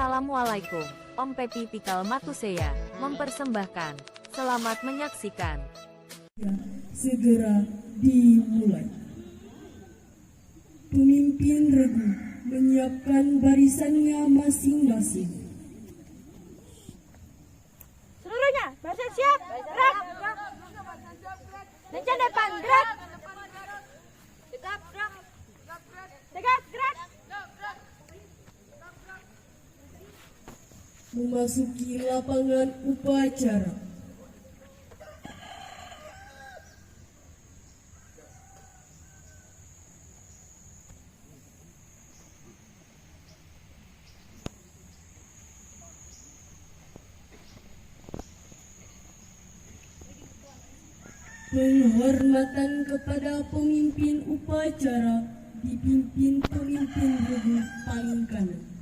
Assalamualaikum. Om Pepi Pikal Matuseya mempersembahkan. Selamat menyaksikan. Segera dimulai. Pemimpin regu menyiapkan barisannya masing-masing. Seluruhnya, barisan siap, gerak. Lencana depan, gerak. Tegap, gerak. Tegap, gerak. Memasuki lapangan upacara. Penghormatan kepada pemimpin upacara dipimpin pemimpin regu paling kanan.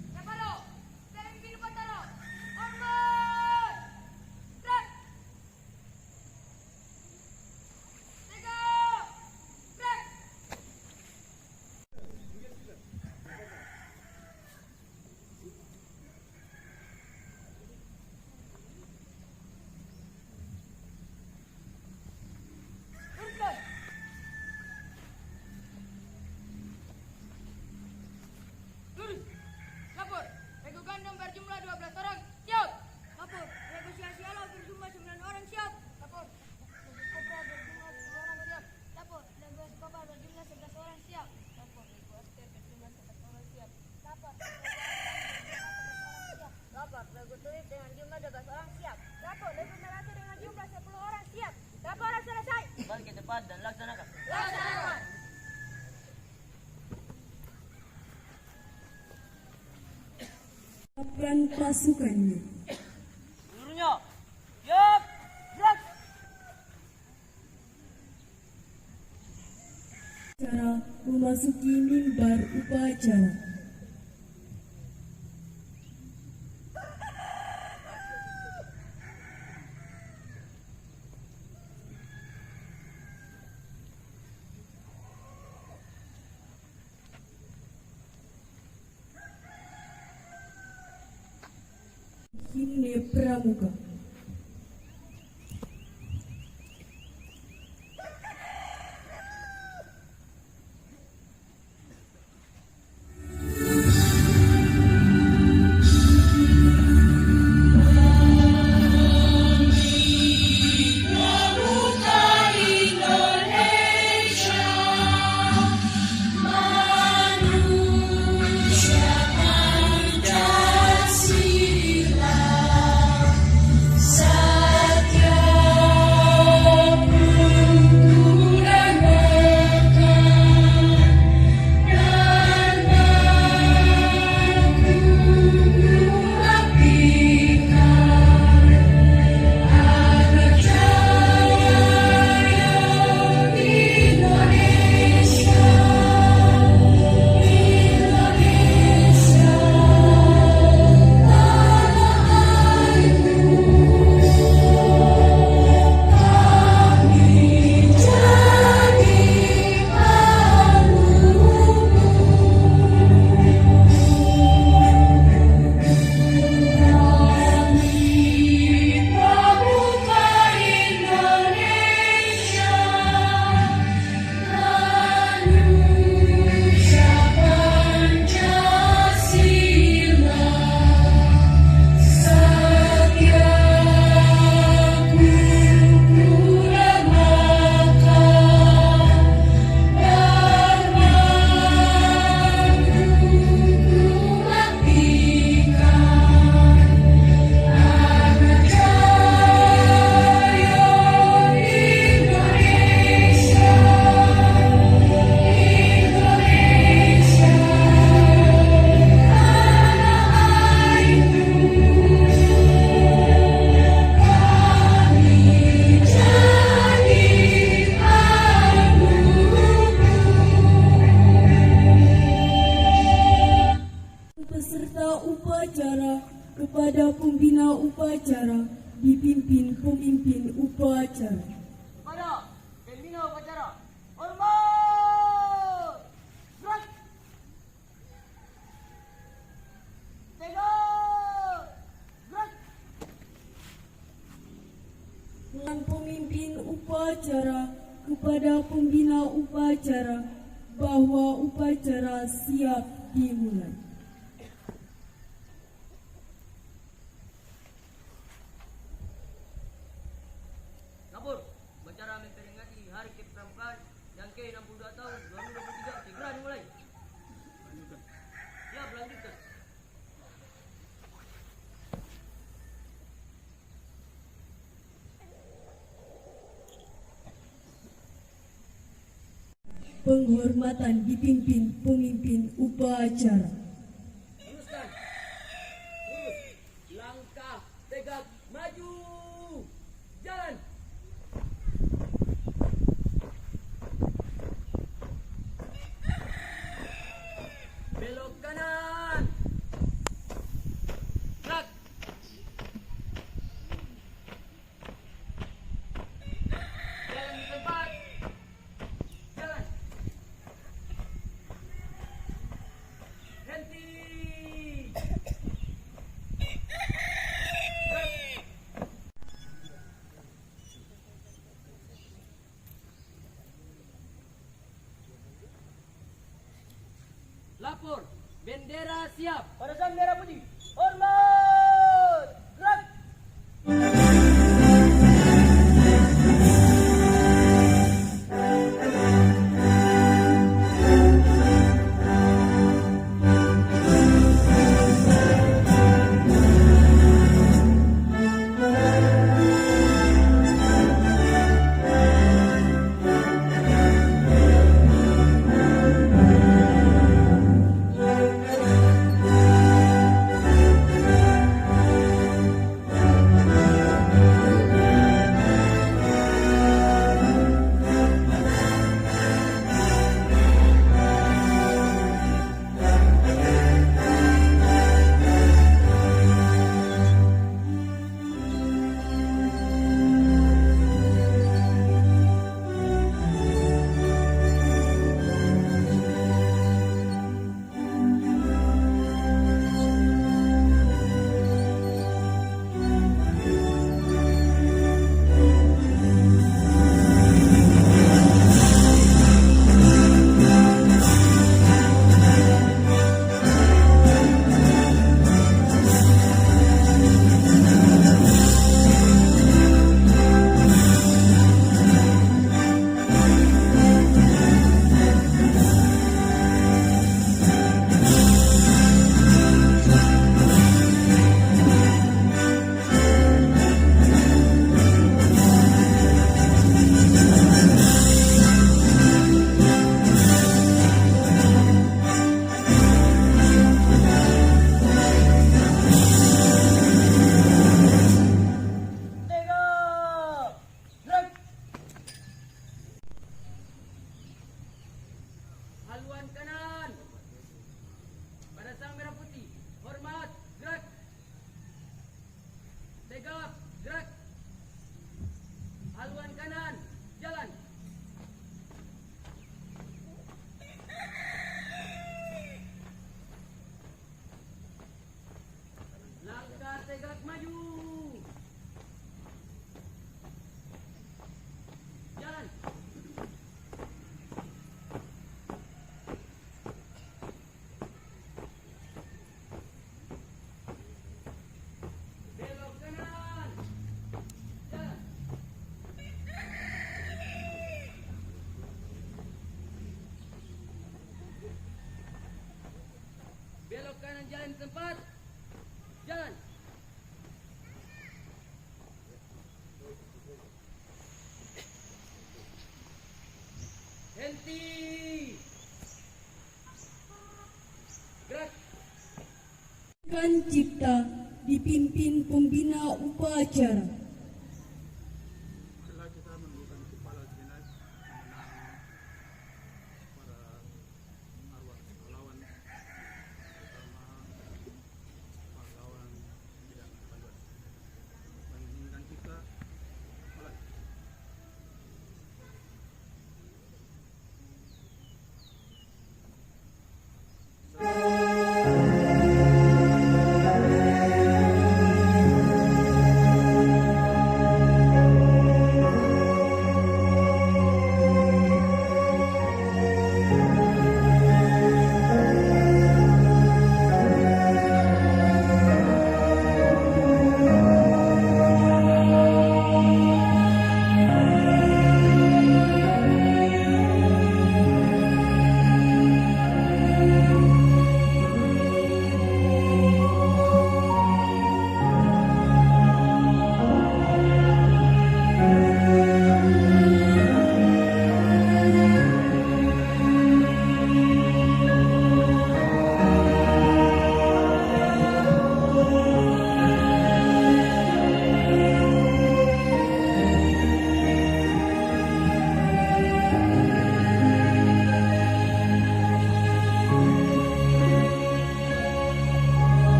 Lapor, regu gandum berjumlah 12 orang, siap. Lapor, regu sia-siala berjumlah 9 orang, siap. Lapor, regu kopra berjumlah 10 orang, siap. Lapor, regu eskopra berjumlah 11 orang, siap. Lapor, regu aster berjumlah 11 orang, siap. Lapor, lapor, regu tulip dengan jumlah 12 orang, siap. Lapor, regu melati dengan jumlah 10 orang, siap. Laporan selesai. Balik ke tempat dan laksanakan. Laksanakan. Siapkan pasukannya. Seluruhnya, siap, gerak. Cara memasuki mimbar upacara. Himne Pramuka. Kepada pembina upacara dipimpin pemimpin upacara. Pada pembina upacara, hormat, gerak, tegak. pemimpin upacara kepada pembina upacara bahwa upacara siap dimulai. Lapor, upacara memperingati Hari Kepramukaan yang ke-62 tahun 2023 segera dimulai. Siap, lanjutkan. Penghormatan dipimpin pemimpin upacara. Luruskan. Lurus. Langkah tegak maju. Jalan. Belok kanan. Gerak. Jalan di tempat. Jalan. Henti. Lapor, bendera siap. Barisan merah putih. Hormat. Gerak. Tegak. Gerak. Haluan kanan. Pada sang merah putih. Hormat. Gerak. Tegak. Gerak. Haluan kanan. Jalan. Langkah tegak maju. Jalan. Belok kanan. Jalan. Belok kanan, jalan di tempat. Jalan. Henti. Gerak. Kan cipta dipimpin pembina upacara. Setelah kita menentukan kepala dinas menang para arwah pahlawan, terutama pahlawan bidang pahlawan, menginginkan kita mulai.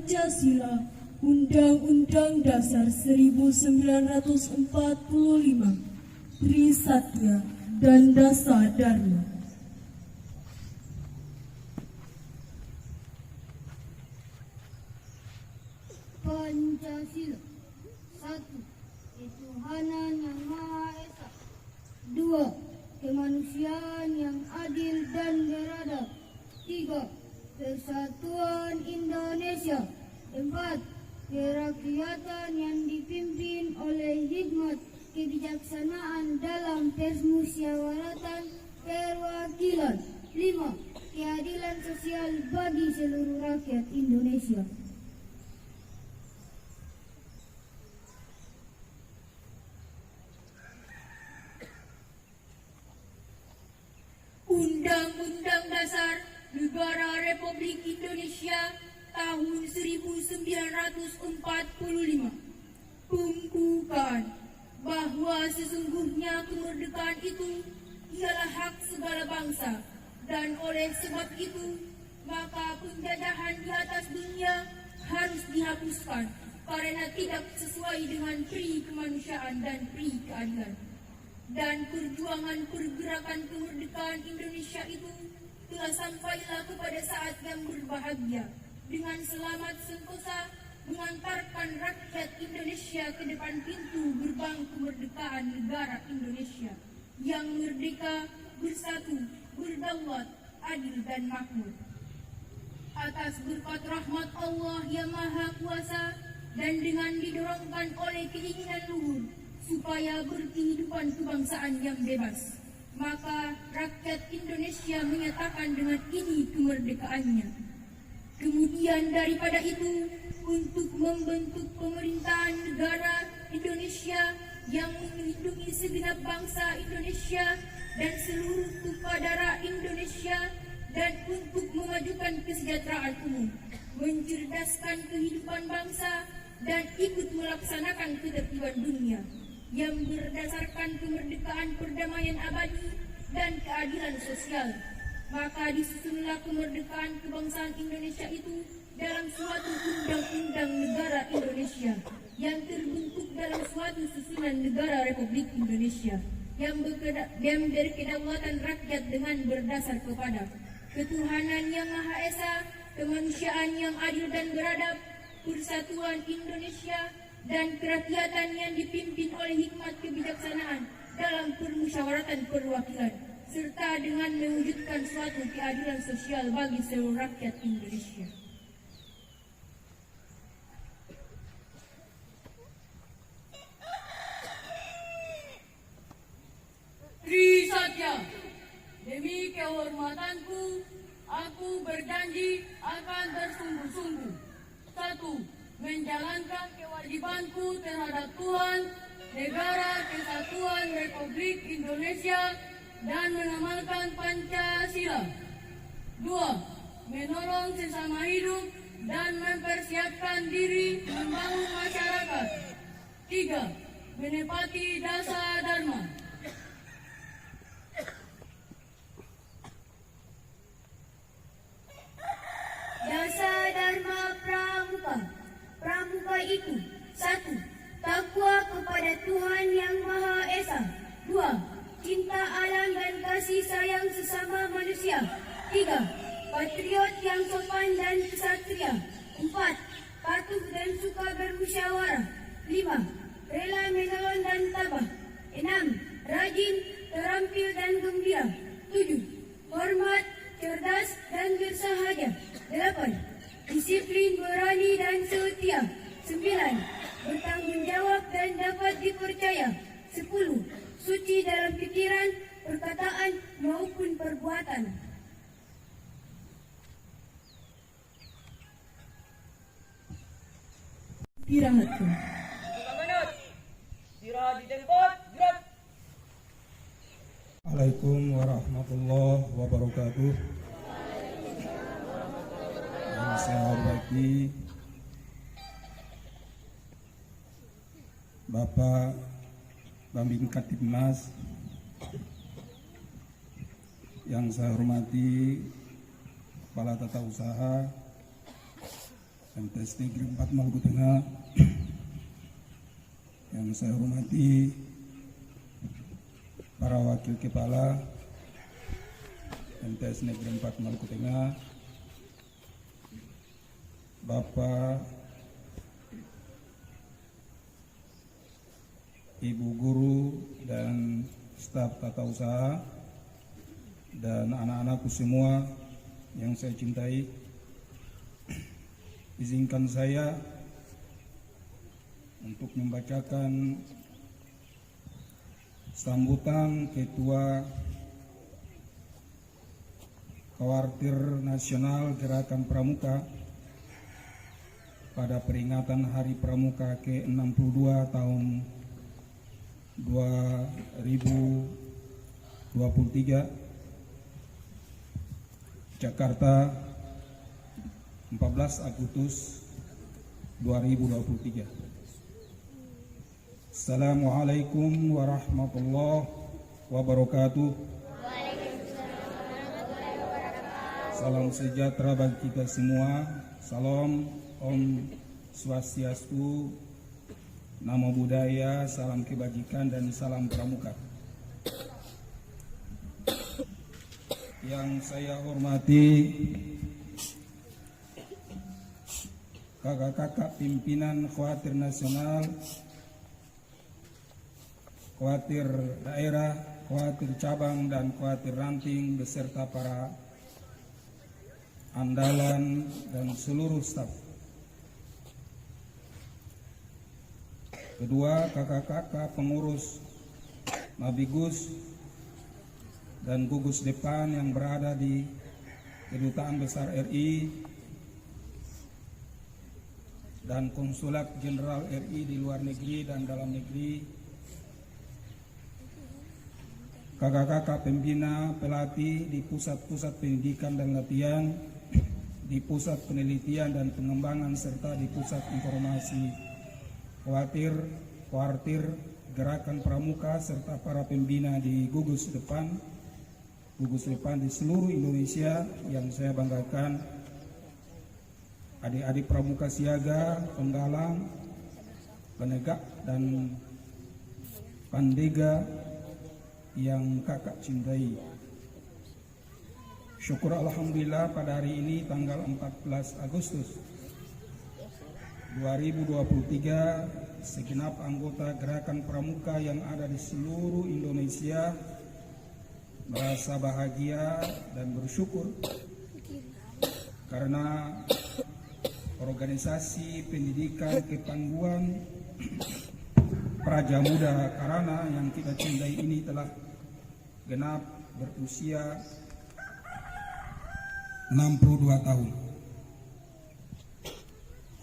Pancasila, Undang-Undang Dasar 1945, Trisatya dan Dasa Dharma. Pancasila. 1. Ketuhanan yang Maha Esa. 2. Kemanusiaan yang adil dan beradab. 3. Persatuan Indonesia. 4. Kerakyatan yang dipimpin oleh hikmat kebijaksanaan dalam permusyawaratan perwakilan. 5. Keadilan sosial bagi seluruh rakyat Indonesia. Undang-Undang Dasar Negara Republik Indonesia tahun 1945 pembukaan bahwa sesungguhnya kemerdekaan itu ialah hak segala bangsa, dan oleh sebab itu maka penjajahan di atas dunia harus dihapuskan karena tidak sesuai dengan pri kemanusiaan dan pri keadilan. Dan perjuangan pergerakan kemerdekaan Indonesia itu telah sampailah kepada saat yang berbahagia dengan selamat sentosa mengantarkan rakyat Indonesia ke depan pintu gerbang kemerdekaan negara Indonesia yang merdeka, bersatu, berdaulat, adil dan makmur. Atas berkat rahmat Allah yang Maha Kuasa dan dengan didorongkan oleh keinginan luhur supaya berkehidupan kebangsaan yang bebas, maka rakyat Indonesia menyatakan dengan ini kemerdekaannya. Kemudian daripada itu, untuk membentuk pemerintahan negara Indonesia yang melindungi segenap bangsa Indonesia dan seluruh tumpah darah Indonesia, dan untuk memajukan kesejahteraan umum, mencerdaskan kehidupan bangsa, dan ikut melaksanakan ketertiban dunia yang berdasarkan kemerdekaan, perdamaian abadi, dan keadilan sosial. Maka disusunlah kemerdekaan kebangsaan Indonesia itu dalam suatu undang-undang negara Indonesia yang terbentuk dalam suatu susunan negara Republik Indonesia yang berkedaulatan rakyat dengan berdasar kepada ketuhanan yang Maha Esa, kemanusiaan yang adil dan beradab, persatuan Indonesia, dan kerakyatan yang dipimpin oleh hikmat kebijaksanaan dalam permusyawaratan perwakilan, serta dengan mewujudkan suatu keadilan sosial bagi seluruh rakyat Indonesia. Trisatya. Demi kehormatanku, aku berjanji akan bersungguh-sungguh. 1. Menjalankan kewajibanku terhadap Tuhan, Negara Kesatuan Republik Indonesia, dan mengamalkan Pancasila. 2. Menolong sesama hidup dan mempersiapkan diri membangun masyarakat. 3. Menepati Dasa Dharma. Dasa Dharma Pramuka. Pramuka itu: 1. Takwa kepada Tuhan yang Maha Esa. 2. Cinta alam dan kasih sayang sesama manusia. 3. Patriot yang sopan dan kesatria. 4. Patuh dan suka bermusyawarah. 5. Rela menolong dan tabah. 6. Rajin, terampil dan gembira. 7. Hormat, cerdas dan bersahaja. 8. Disiplin, berani dan setia. 9. Bertanggung jawab dan dapat dipercaya. 10. Suci dalam pikiran, perkataan maupun perbuatan. Istirahatkan. Istirahat di tempat, gerak. Assalamualaikum warahmatullahi wabarakatuh. Yang saya hormati Bapak Bambing Katibnas, yang saya hormati Kepala Tata Usaha MTS Negeri 4 Maluku Tengah, yang saya hormati para wakil kepala MTS Negeri 4 Maluku Tengah, Bapak, Ibu guru dan staf tata usaha, dan anak-anakku semua yang saya cintai. Izinkan saya untuk membacakan sambutan Ketua Khawatir Nasional Gerakan Pramuka pada peringatan Hari Pramuka ke-62 tahun 2023, Jakarta, 14 Agustus 2023. Assalamualaikum warahmatullahi wabarakatuh. Salam sejahtera bagi kita semua. Salam Om Swastiastu, Namo Buddhaya, salam kebajikan dan salam pramuka. Yang saya hormati kakak-kakak pimpinan Khawatir Nasional, Khawatir Daerah, Khawatir Cabang, dan Khawatir Ranting beserta para andalan dan seluruh staf. Kedua, kakak-kakak pengurus Mabigus dan gugus depan yang berada di Kedutaan Besar RI dan Konsulat Jenderal RI di luar negeri dan dalam negeri, kakak-kakak pembina pelatih di pusat-pusat pendidikan dan latihan, di pusat penelitian dan pengembangan, serta di pusat informasi Khawatir Gerakan Pramuka, serta para pembina di gugus depan di seluruh Indonesia yang saya banggakan, adik-adik pramuka siaga, penggalang, penegak, dan pandega yang kakak cintai. Syukur alhamdulillah pada hari ini tanggal 14 Agustus 2023, segenap anggota Gerakan Pramuka yang ada di seluruh Indonesia merasa bahagia dan bersyukur karena organisasi pendidikan ketangguhan Praja Muda Karana yang kita cintai ini telah genap berusia 62 tahun.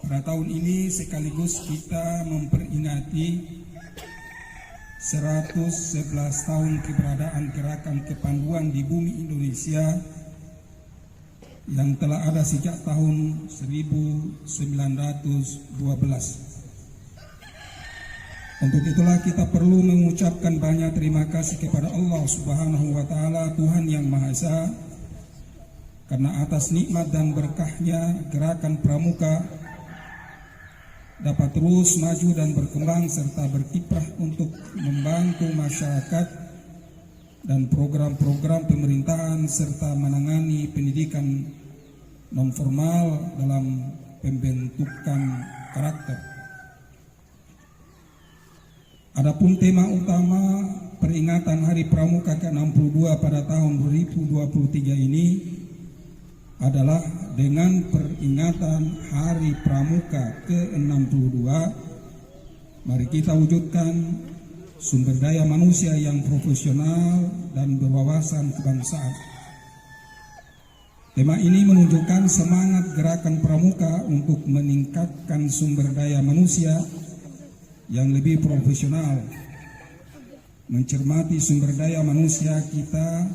Pada tahun ini sekaligus kita memperingati 111 tahun keberadaan Gerakan Kepanduan di bumi Indonesia yang telah ada sejak tahun 1912. Untuk itulah kita perlu mengucapkan banyak terima kasih kepada Allah Subhanahu wa Ta'ala, Tuhan yang Maha Esa, karena atas nikmat dan berkahnya Gerakan Pramuka dapat terus maju dan berkembang serta berkiprah untuk membantu masyarakat dan program-program pemerintahan serta menangani pendidikan non-formal dalam pembentukan karakter. Adapun tema utama peringatan Hari Pramuka ke-62 pada tahun 2023 ini adalah dengan peringatan Hari Pramuka ke-62, mari kita wujudkan sumber daya manusia yang profesional dan berwawasan kebangsaan. Tema ini menunjukkan semangat Gerakan Pramuka untuk meningkatkan sumber daya manusia yang lebih profesional, mencermati sumber daya manusia kita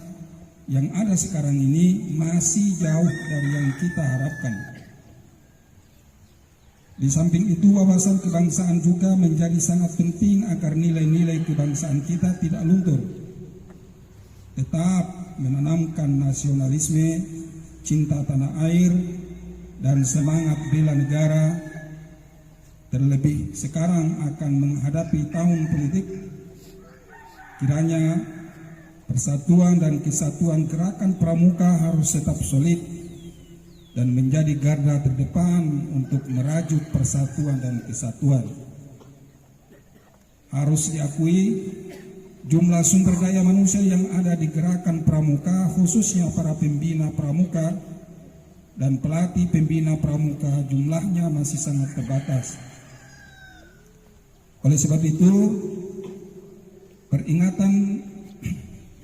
yang ada sekarang ini masih jauh dari yang kita harapkan. Di samping itu, wawasan kebangsaan juga menjadi sangat penting agar nilai-nilai kebangsaan kita tidak luntur. Tetap menanamkan nasionalisme, cinta tanah air, dan semangat bela negara, terlebih sekarang akan menghadapi tahun politik. Kiranya persatuan dan kesatuan gerakan Pramuka harus tetap solid dan menjadi garda terdepan untuk merajut persatuan dan kesatuan. Harus diakui, jumlah sumber daya manusia yang ada di gerakan Pramuka, khususnya para pembina Pramuka dan pelatih pembina Pramuka, jumlahnya masih sangat terbatas. Oleh sebab itu,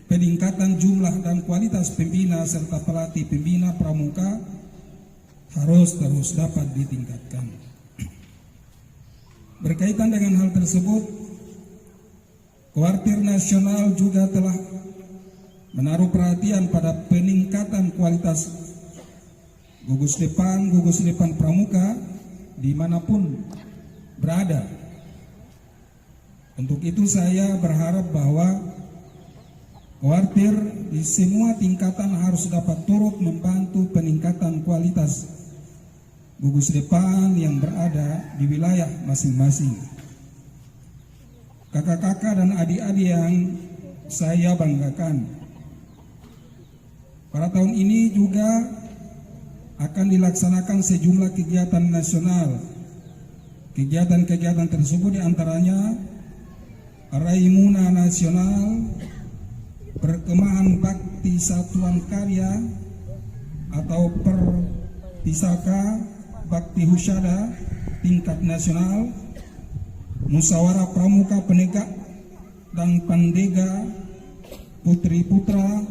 peningkatan jumlah dan kualitas pembina serta pelatih pembina Pramuka harus terus dapat ditingkatkan. Berkaitan dengan hal tersebut, Kuartir Nasional juga telah menaruh perhatian pada peningkatan kualitas gugus depan Pramuka dimanapun berada. Untuk itu saya berharap bahwa Kuartir di semua tingkatan harus dapat turut membantu peningkatan kualitas gugus depan yang berada di wilayah masing-masing. Kakak-kakak dan adik-adik yang saya banggakan, pada tahun ini juga akan dilaksanakan sejumlah kegiatan nasional. Kegiatan-kegiatan tersebut diantaranya Raimuna Nasional, Perkemahan Bakti Satuan Karya atau Perpisaka Bakti Husyada tingkat nasional, Musyawarah Pramuka Penegak dan Pandega Putri Putra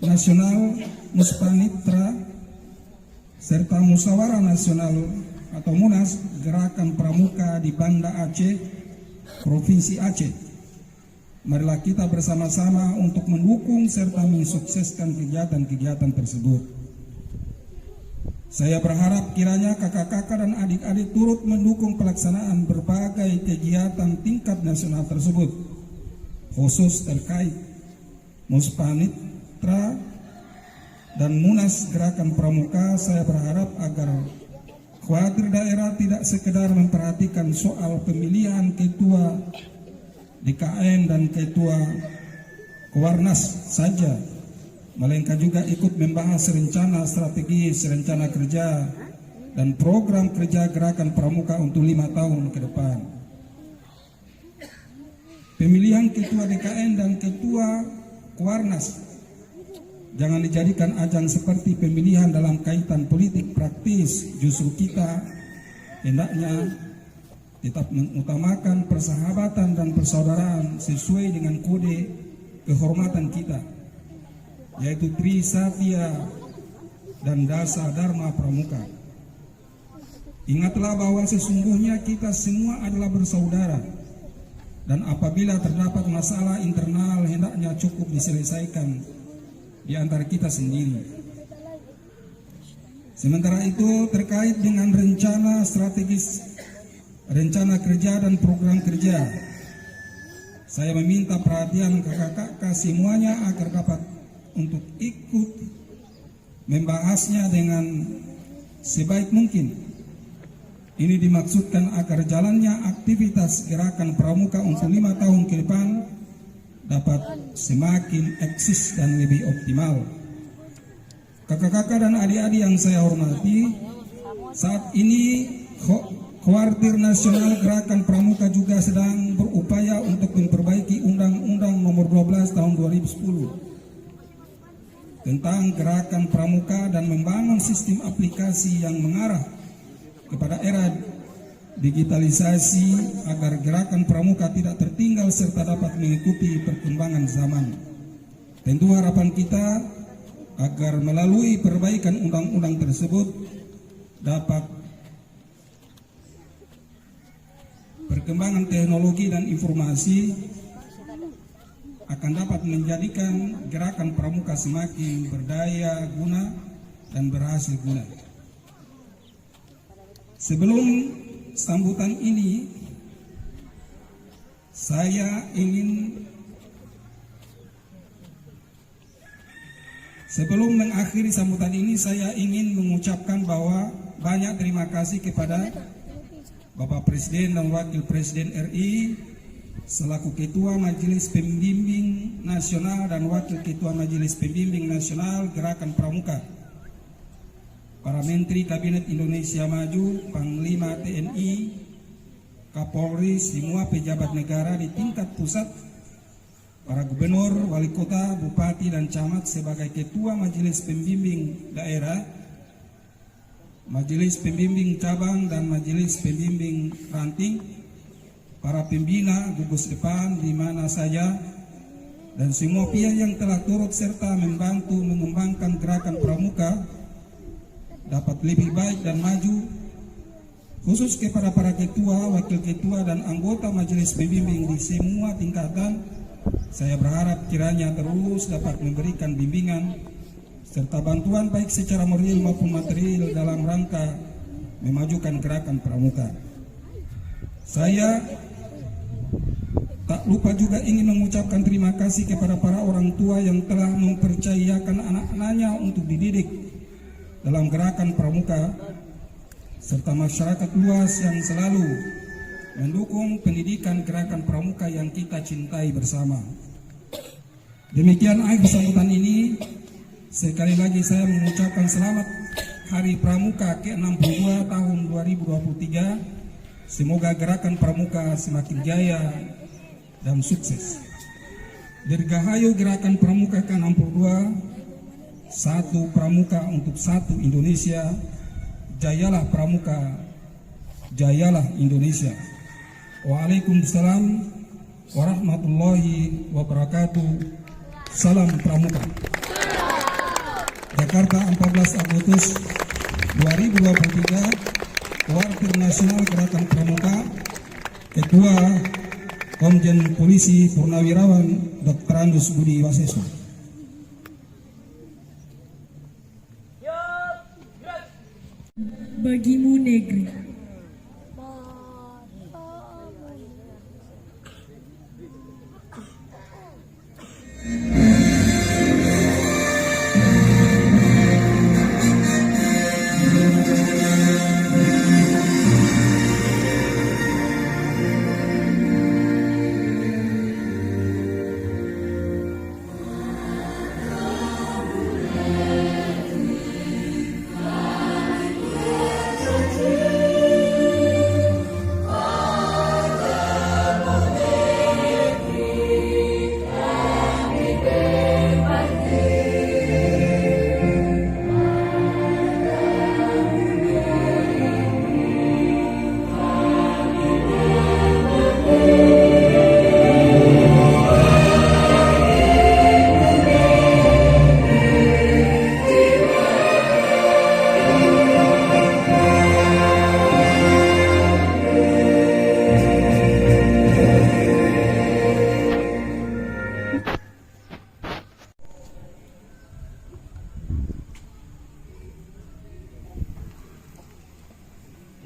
Nasional Muspanitra, serta Musyawarah Nasional atau Munas Gerakan Pramuka di Banda Aceh, Provinsi Aceh. Marilah kita bersama-sama untuk mendukung serta mensukseskan kegiatan-kegiatan tersebut. Saya berharap kiranya kakak-kakak dan adik-adik turut mendukung pelaksanaan berbagai kegiatan tingkat nasional tersebut, khusus terkait Muspanitra dan Munas Gerakan Pramuka. Saya berharap agar Kuartir daerah tidak sekedar memperhatikan soal pemilihan ketua DKN dan ketua Kuarnas saja, melainkan juga ikut membahas rencana strategis, rencana kerja, dan program kerja Gerakan Pramuka untuk 5 tahun ke depan. Pemilihan ketua DKN dan ketua Kuarnas jangan dijadikan ajang seperti pemilihan dalam kaitan politik praktis. Justru kita hendaknya tetap mengutamakan persahabatan dan persaudaraan sesuai dengan kode kehormatan kita, yaitu Trisatya dan Dasa Dharma Pramuka. Ingatlah bahwa sesungguhnya kita semua adalah bersaudara, dan apabila terdapat masalah internal hendaknya cukup diselesaikan di antara kita sendiri. Sementara itu, terkait dengan rencana strategis, rencana kerja dan program kerja, saya meminta perhatian kakak-kakak semuanya agar dapat untuk ikut membahasnya dengan sebaik mungkin. Ini dimaksudkan agar jalannya aktivitas Gerakan Pramuka untuk 5 tahun ke depan dapat semakin eksis dan lebih optimal. Kakak-kakak dan adik-adik yang saya hormati, saat ini Kuartir Nasional Gerakan Pramuka juga sedang berupaya untuk memperbaiki Undang-Undang Nomor 12 Tahun 2010 tentang Gerakan Pramuka dan membangun sistem aplikasi yang mengarah kepada era digitalisasi agar Gerakan Pramuka tidak tertinggal serta dapat mengikuti perkembangan zaman. Tentu harapan kita agar melalui perbaikan undang-undang tersebut dapat perkembangan teknologi dan informasi akan dapat menjadikan Gerakan Pramuka semakin berdaya guna dan berhasil guna. Sebelum sambutan ini, saya ingin Sebelum mengakhiri sambutan ini, saya ingin mengucapkan bahwa banyak terima kasih kepada Bapak Presiden dan Wakil Presiden RI selaku Ketua Majelis Pembimbing Nasional dan Wakil Ketua Majelis Pembimbing Nasional Gerakan Pramuka, para Menteri Kabinet Indonesia Maju, Panglima TNI, Kapolri, semua pejabat negara di tingkat pusat, para gubernur, wali kota, bupati, dan camat sebagai ketua majelis pembimbing daerah, majelis pembimbing cabang, dan majelis pembimbing ranting, para pembina, gugus depan di mana saja, dan semua pihak yang telah turut serta membantu mengembangkan gerakan pramuka dapat lebih baik dan maju, khusus kepada para ketua, wakil ketua, dan anggota majelis pembimbing di semua tingkatan. Saya berharap kiranya terus dapat memberikan bimbingan serta bantuan baik secara moral maupun material dalam rangka memajukan gerakan pramuka. Saya tak lupa juga ingin mengucapkan terima kasih kepada para orang tua yang telah mempercayakan anak-anaknya untuk dididik dalam gerakan pramuka, serta masyarakat luas yang selalu mendukung pendidikan gerakan pramuka yang kita cintai bersama. Demikian akhir sambutan ini. Sekali lagi saya mengucapkan selamat Hari Pramuka ke-62 tahun 2023. Semoga gerakan pramuka semakin jaya dan sukses. Dirgahayu gerakan pramuka ke-62, satu pramuka untuk satu Indonesia. Jayalah pramuka, jayalah Indonesia. Waalaikumsalam warahmatullahi wabarakatuh. Salam pramuka. Jakarta, 14 Agustus 2023. Wakil Nasional Gerakan Pramuka, Ketua Komjen Polisi Purnawirawan Dr. Andus Budi Waseso. Bagimu negeri.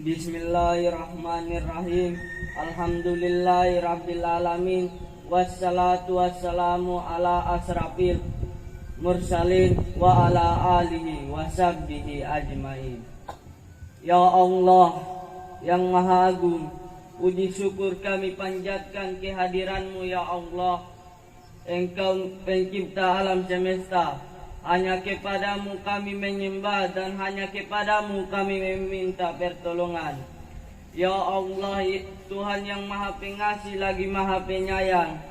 Bismillahirrahmanirrahim. Alhamdulillahirabbil alamin. Wassalatu wassalamu ala asrafil mursalin wa ala alihi washabbihi ajmain. Ya Allah yang Maha Agung, puji syukur kami panjatkan kehadiran-Mu ya Allah. Engkau pencipta alam semesta. Hanya kepadamu kami menyembah dan hanya kepadamu kami meminta pertolongan. Ya Allah, Tuhan yang Maha Pengasih lagi Maha Penyayang.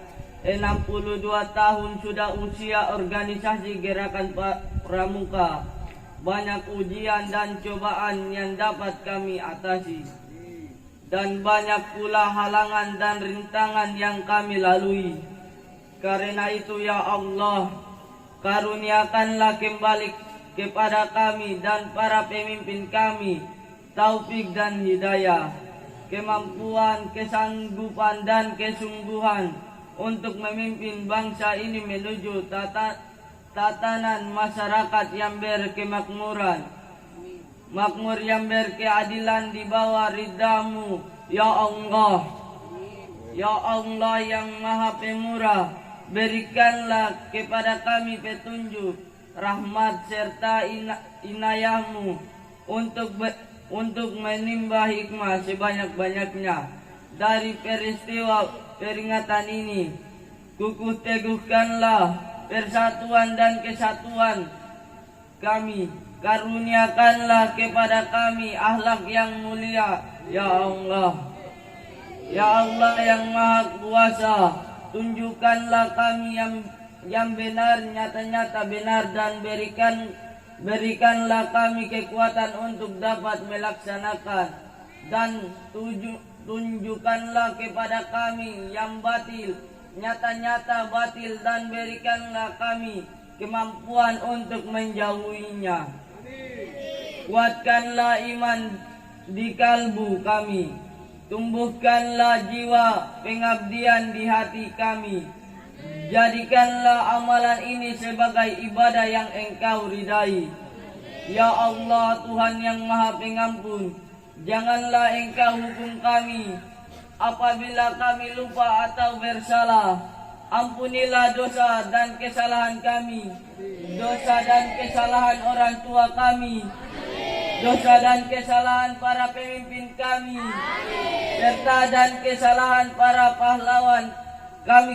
62 tahun sudah usia organisasi Gerakan Pramuka. Banyak ujian dan cobaan yang dapat kami atasi. Dan banyak pula halangan dan rintangan yang kami lalui. Karena itu ya Allah, karuniakanlah kembali kepada kami dan para pemimpin kami taufik dan hidayah, kemampuan, kesanggupan, dan kesungguhan untuk memimpin bangsa ini menuju tatanan masyarakat yang berkemakmuran, makmur yang berkeadilan di bawah ridha-Mu ya Allah. Ya Allah yang Maha Pemurah, berikanlah kepada kami petunjuk rahmat serta inayahmu untuk menimba hikmah sebanyak-banyaknya dari peristiwa peringatan ini. Kukuh teguhkanlah persatuan dan kesatuan kami. Karuniakanlah kepada kami akhlak yang mulia, ya Allah. Ya Allah yang Maha Kuasa, tunjukkanlah kami yang benar, nyata-nyata benar, dan berikanlah kami kekuatan untuk dapat melaksanakan, dan tunjukkanlah kepada kami yang batil, nyata-nyata batil, dan berikanlah kami kemampuan untuk menjauhinya. Kuatkanlah iman di kalbu kami, tumbuhkanlah jiwa pengabdian di hati kami. Jadikanlah amalan ini sebagai ibadah yang Engkau ridai. Ya Allah, Tuhan yang Maha Pengampun, janganlah Engkau hukum kami apabila kami lupa atau bersalah. Ampunilah dosa dan kesalahan kami, dosa dan kesalahan orang tua kami, dosa dan kesalahan para pemimpin kami, serta dan kesalahan para pahlawan kami,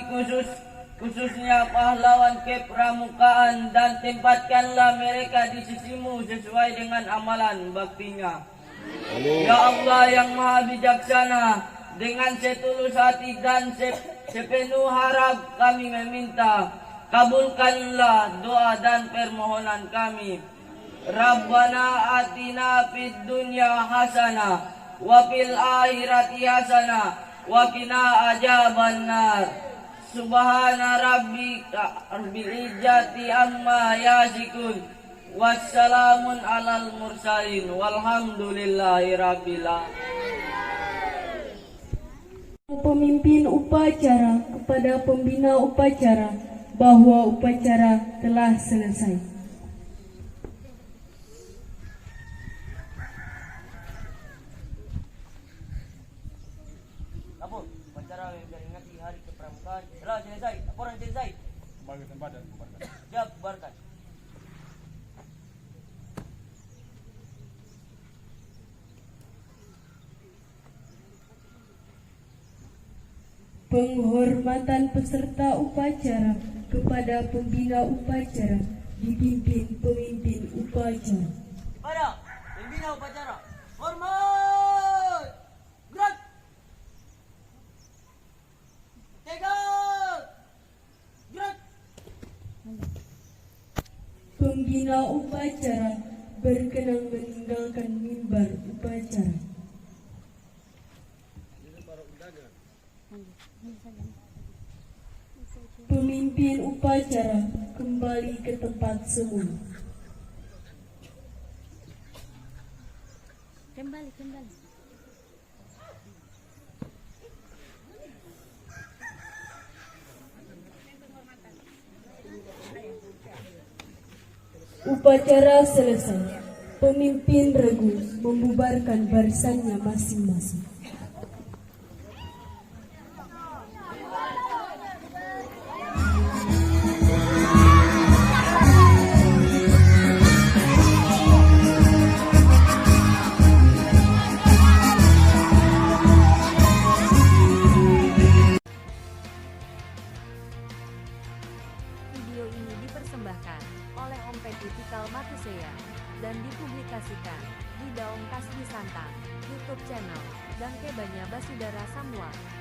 khususnya pahlawan kepramukaan, dan tempatkanlah mereka di sisimu sesuai dengan amalan baktinya. Ya Allah yang Maha Bijaksana, dengan setulus hati dan sepenuh harap kami meminta, kabulkanlah doa dan permohonan kami. Rabbana atina fid dunya hasanah wa fil akhirati hasanah wa qina adzabannar. Subhana rabbika rabbil izzati amma yasifun, wassalamun alal mursalin, walhamdulillahi rabbil alamin. Pemimpin upacara kepada pembina upacara bahwa upacara telah selesai. Lapor, upacara memperingati hari kepramukaan telah selesai. Laporan selesai. Kembali ke tempat dan bubarkan. Siap, bubarkan. Penghormatan peserta upacara kepada pembina upacara dipimpin pemimpin upacara. Pada pembina upacara, hormat, gerak, tegak, gerak. Pembina upacara berkenan meninggalkan mimbar upacara. Pemimpin upacara kembali ke tempat semula. Kembali. Upacara selesai. Pemimpin regu membubarkan barisannya masing-masing. Video ini dipersembahkan oleh Ompet Tipikal Matusea dan dipublikasikan di Daong Kasdi Santang, YouTube channel, dan Kebanya Basudara Samuel.